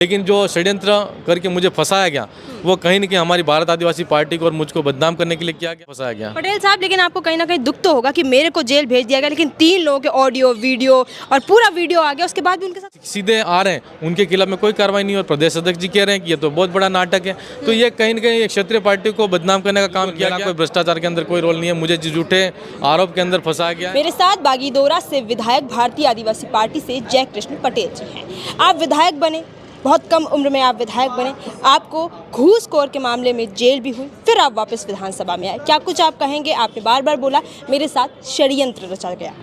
लेकिन जो षड्यंत्र करके मुझे फंसाया गया वो कहीं न कहीं हमारी भारत आदिवासी पार्टी को और मुझको बदनाम करने के लिए किया गया, फंसाया गया। पटेल साहब, लेकिन आपको कहीं ना कहीं दुख तो होगा कि मेरे को जेल भेज दिया गया, लेकिन 3 लोगों के ऑडियो वीडियो और पूरा वीडियो आ गया, उसके बाद भी उनके साथ सीधे आ रहे हैं, उनके खिलाफ में कोई कार्रवाई नहीं, और प्रदेश अध्यक्ष जी कह रहे हैं कि ये तो बहुत बड़ा नाटक है। तो ये कहीं न कहीं एक क्षत्रिय पार्टी को बदनाम करने का काम किया गया। कोई भ्रष्टाचार के अंदर कोई रोल नहीं है, मुझे झूठे आरोप के अंदर फंसाया गया। मेरे साथ बागीदोरा से विधायक भारतीय आदिवासी पार्टी से जय कृष्ण पटेल जी हैं। आप विधायक बने, बहुत कम उम्र में आप विधायक बने, आपको घूसखोर के मामले में जेल भी हुई, फिर आप वापस विधानसभा में आए। क्या कुछ आप कहेंगे? आपने बार बार बोला मेरे साथ षड्यंत्र रचा गया।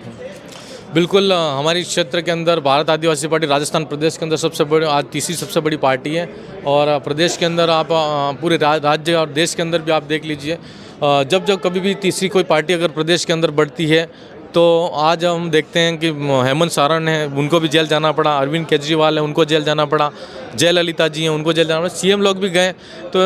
बिल्कुल, हमारी क्षेत्र के अंदर भारत आदिवासी पार्टी राजस्थान प्रदेश के अंदर सबसे बड़ी, आज तीसरी सबसे बड़ी पार्टी है। और प्रदेश के अंदर आप पूरे राज्य और देश के अंदर भी आप देख लीजिए, जब जब कभी भी तीसरी कोई पार्टी अगर प्रदेश के अंदर बढ़ती है तो आज हम देखते हैं कि हेमंत सोरेन है, उनको भी जेल जाना पड़ा, अरविंद केजरीवाल है, उनको जेल जाना पड़ा, जयललिता जी हैं, उनको जेल जाना पड़ा, सीएम लोग भी गए। तो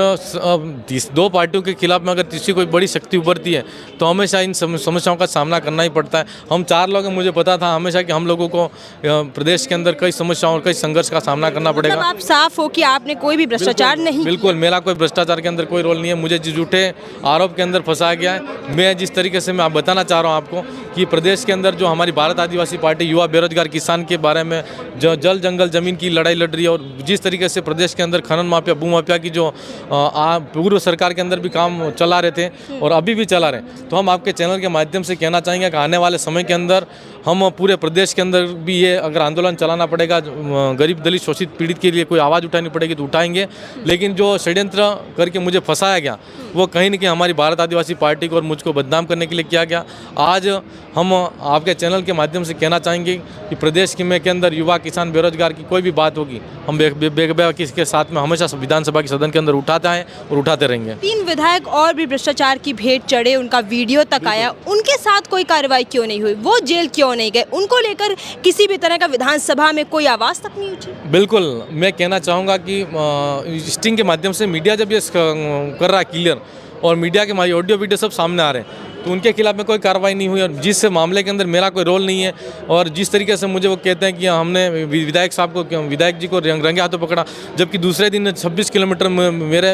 2 पार्टियों के खिलाफ में अगर तीसरी कोई बड़ी शक्ति उभरती है तो हमेशा इन समस्याओं का सामना करना ही पड़ता है। हम 4 लोग हैं, मुझे पता था हमेशा कि हम लोगों को प्रदेश के अंदर कई समस्याओं और कई संघर्ष का सामना करना पड़ेगा। मतलब आप साफ हो कि आपने कोई भी भ्रष्टाचार नहीं? बिल्कुल, मेरा कोई भ्रष्टाचार के अंदर कोई रोल नहीं है, मुझे झूठे आरोप के अंदर फंसाया गया है। मैं जिस तरीके से मैं बताना चाह रहा हूँ आपको कि प्रदेश के अंदर जो हमारी भारत आदिवासी पार्टी युवा बेरोजगार किसान के बारे में जो जल जंगल जमीन की लड़ाई लड़ रही है, और जिस तरीके से प्रदेश के अंदर खनन माफिया भू माफिया की जो पूर्व सरकार के अंदर भी काम चला रहे थे और अभी भी चला रहे हैं, तो हम आपके चैनल के माध्यम से कहना चाहेंगे कि आने वाले समय के अंदर हम पूरे प्रदेश के अंदर भी ये अगर आंदोलन चलाना पड़ेगा, गरीब दलित शोषित पीड़ित के लिए कोई आवाज़ उठानी पड़ेगी तो उठाएंगे। लेकिन जो षड्यंत्र करके मुझे फंसाया गया वो कहीं न कहीं हमारी भारत आदिवासी पार्टी को और मुझको बदनाम करने के लिए किया गया। आज हम आपके चैनल के माध्यम से कहना चाहेंगे कि प्रदेश के अंदर युवा किसान बेरोजगार की कोई भी बात होगी, हम के साथ में हमेशा विधानसभा के सदन के अंदर उठाते आए और उठाते रहेंगे। 3 विधायक और भी भ्रष्टाचार की भेंट चढ़े, उनका वीडियो तक आया, उनके साथ कोई कार्रवाई क्यों नहीं हुई? वो जेल क्यों नहीं गए? उनको लेकर किसी भी तरह का विधानसभा में कोई आवाज़ तक नहीं उठी? बिल्कुल, मैं कहना चाहूँगा कि स्टिंग के माध्यम से मीडिया जब ये कर रहा है क्लियर, और मीडिया के ऑडियो वीडियो सब सामने आ रहे हैं, तो उनके खिलाफ में कोई कार्रवाई नहीं हुई। और जिस मामले के अंदर मेरा कोई रोल नहीं है, और जिस तरीके से मुझे वो कहते हैं कि हमने विधायक साहब को, विधायक जी को रंगे हाथों पकड़ा, जबकि दूसरे दिन 26 किलोमीटर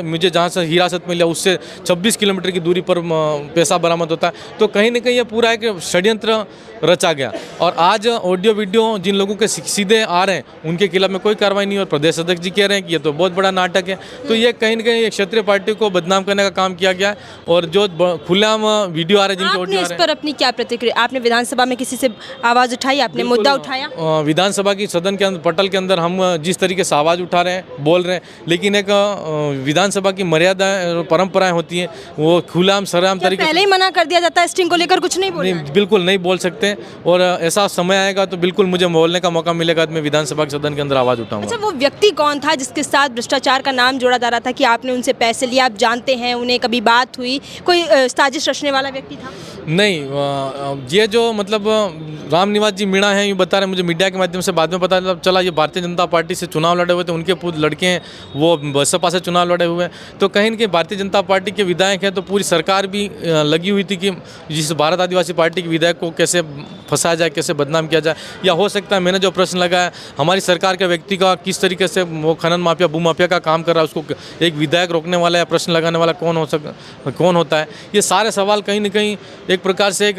मुझे जहाँ से हिरासत में लिया उससे 26 किलोमीटर की दूरी पर पैसा बरामद होता है। तो कहीं ना कहीं ये पूरा एक षड्यंत्र रचा गया। और आज ऑडियो वीडियो जिन लोगों के सीधे आ रहे हैं उनके खिलाफ में कोई कार्रवाई नहीं, और प्रदेश अध्यक्ष जी कह रहे हैं कि ये तो बहुत बड़ा नाटक है। तो ये कहीं ना कहीं एक क्षत्रिय पार्टी को बदनाम करने का काम किया गया है। और जो खुलेआम वीडियो आ रहे हैं, जिनके आपने इस पर अपनी क्या प्रतिक्रिया? आपने विधानसभा में किसी से आवाज़ उठाई? आपने मुद्दा उठाया? विधानसभा की सदन के अंदर पटल के अंदर हम जिस तरीके से आवाज़ उठा रहे हैं, बोल रहे हैं, लेकिन एक विधानसभा की मर्यादा परंपराएं होती हैं, वो खुलेआम सरेआम तरीके पहले ही मना कर दिया जाता है, स्टिंग को लेकर कुछ नहीं बोलना? नहीं, बिल्कुल नहीं बोल सकते। और ऐसा समय आएगा तो बिल्कुल मुझे बोलने का मौका मिलेगा तो मैं विधानसभा के सदन के अंदर आवाज़ उठाऊंगा। अच्छा, वो व्यक्ति कौन था जिसके साथ भ्रष्टाचार का नाम जोड़ा जा रहा था कि आपने उनसे पैसे लिए? आप जानते हैं उन्हें? कभी बात हुई? कोई साजिश रचने वाला व्यक्ति था? नहीं, ये जो मतलब राम निवास जी मीणा हैं, ये बता रहे हैं, मुझे मीडिया के माध्यम से बाद में पता चला ये भारतीय जनता पार्टी से चुनाव लड़े हुए थे, उनके लड़के हैं वो बसपा से चुनाव लड़े हुए हैं। तो कहीं न कहीं भारतीय जनता पार्टी के विधायक हैं, तो पूरी सरकार भी लगी हुई थी कि जिस भारत आदिवासी पार्टी के विधायक को कैसे फंसाया जाए, कैसे बदनाम किया जाए। या हो सकता है मैंने जो प्रश्न लगाया, हमारी सरकार के व्यक्ति का किस तरीके से वो खनन माफिया भू माफिया का काम कर रहा है, उसको एक विधायक रोकने वाला या प्रश्न लगाने वाला कौन होता है? ये सारे सवाल कहीं न कहीं एक प्रकार से एक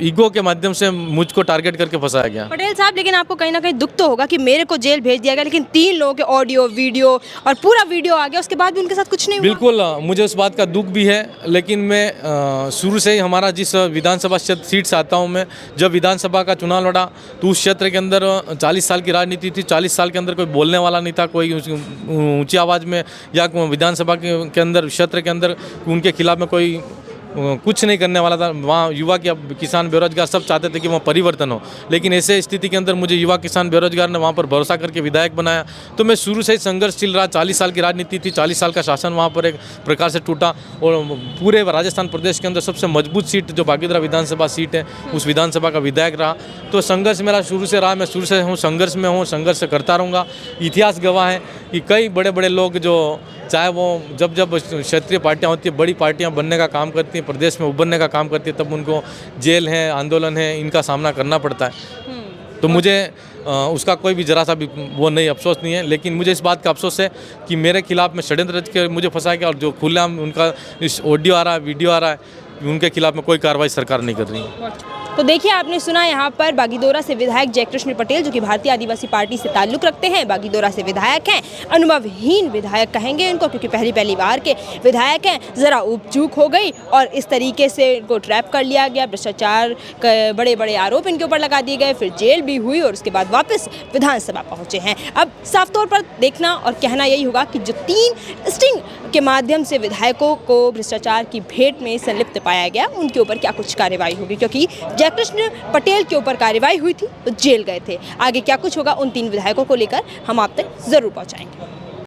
ईगो के माध्यम से मुझको टारगेट करके फंसाया गया। पटेल साहब, लेकिन आपको कहीं ना कहीं दुख तो होगा कि मेरे को जेल भेज दिया गया, लेकिन 3 लोगों के ऑडियो वीडियो और पूरा वीडियो आ गया, उसके बाद भी उनके साथ कुछ नहीं हुआ? बिल्कुल, मुझे उस बात का दुख भी है, लेकिन मैं शुरू से ही हमारा जिस विधानसभा सीट से आता हूँ, मैं जब विधानसभा का चुनाव लड़ा तो उस क्षेत्र के अंदर 40 साल की राजनीति थी। 40 साल के अंदर कोई बोलने वाला नहीं था, कोई ऊंची आवाज़ में या विधानसभा के अंदर क्षेत्र के अंदर उनके खिलाफ में कोई कुछ नहीं करने वाला था। वहाँ युवा के किसान बेरोजगार सब चाहते थे कि वहाँ परिवर्तन हो, लेकिन ऐसे स्थिति के अंदर मुझे युवा किसान बेरोजगार ने वहाँ पर भरोसा करके विधायक बनाया। तो मैं शुरू से ही संघर्ष चल रहा। 40 साल की राजनीति थी, 40 साल का शासन वहाँ पर एक प्रकार से टूटा, और पूरे राजस्थान प्रदेश के अंदर सबसे मजबूत सीट जो बागीदरा विधानसभा सीट है, उस विधानसभा का विधायक रहा। तो संघर्ष मेरा शुरू से रहा, मैं शुरू से संघर्ष में हूँ, संघर्ष करता रहूँगा। इतिहास गवाह है कि कई बड़े बड़े लोग जो चाहे वो जब क्षेत्रीय पार्टियां होती हैं, बड़ी पार्टियां बनने का काम करती हैं, प्रदेश में उभरने का काम करती है, तब उनको जेल है, आंदोलन है, इनका सामना करना पड़ता है। तो मुझे उसका कोई भी जरा सा भी वो नहीं, अफसोस नहीं है। लेकिन मुझे इस बात का अफसोस है कि मेरे खिलाफ में षड्यंत्र रच के मुझे फंसाया गया, और जो खुलेआम उनका इस ऑडियो आ रहा है, वीडियो आ रहा है, उनके खिलाफ में कोई कार्रवाई सरकार नहीं कर रही है। तो देखिए, आपने सुना यहाँ पर बागीदोरा से विधायक जयकृष्ण पटेल, जो कि भारतीय आदिवासी पार्टी से ताल्लुक़ रखते हैं, बागीदोरा से विधायक हैं, अनुभवहीन विधायक कहेंगे इनको, क्योंकि पहली बार के विधायक हैं। ज़रा उपचूक हो गई और इस तरीके से इनको ट्रैप कर लिया गया, भ्रष्टाचार के बड़े आरोप इनके ऊपर लगा दिए गए, फिर जेल भी हुई और उसके बाद वापस विधानसभा पहुँचे हैं। अब साफ तौर पर देखना और कहना यही होगा कि जो 3 स्टिंग के माध्यम से विधायकों को भ्रष्टाचार की भेंट में संलिप्त पाया गया, उनके ऊपर क्या कुछ कार्रवाई होगी, क्योंकि जयकृष्ण पटेल के ऊपर कार्रवाई हुई थी तो जेल गए थे। आगे क्या कुछ होगा उन 3 विधायकों को लेकर हम आप तक जरूर पहुंचाएंगे।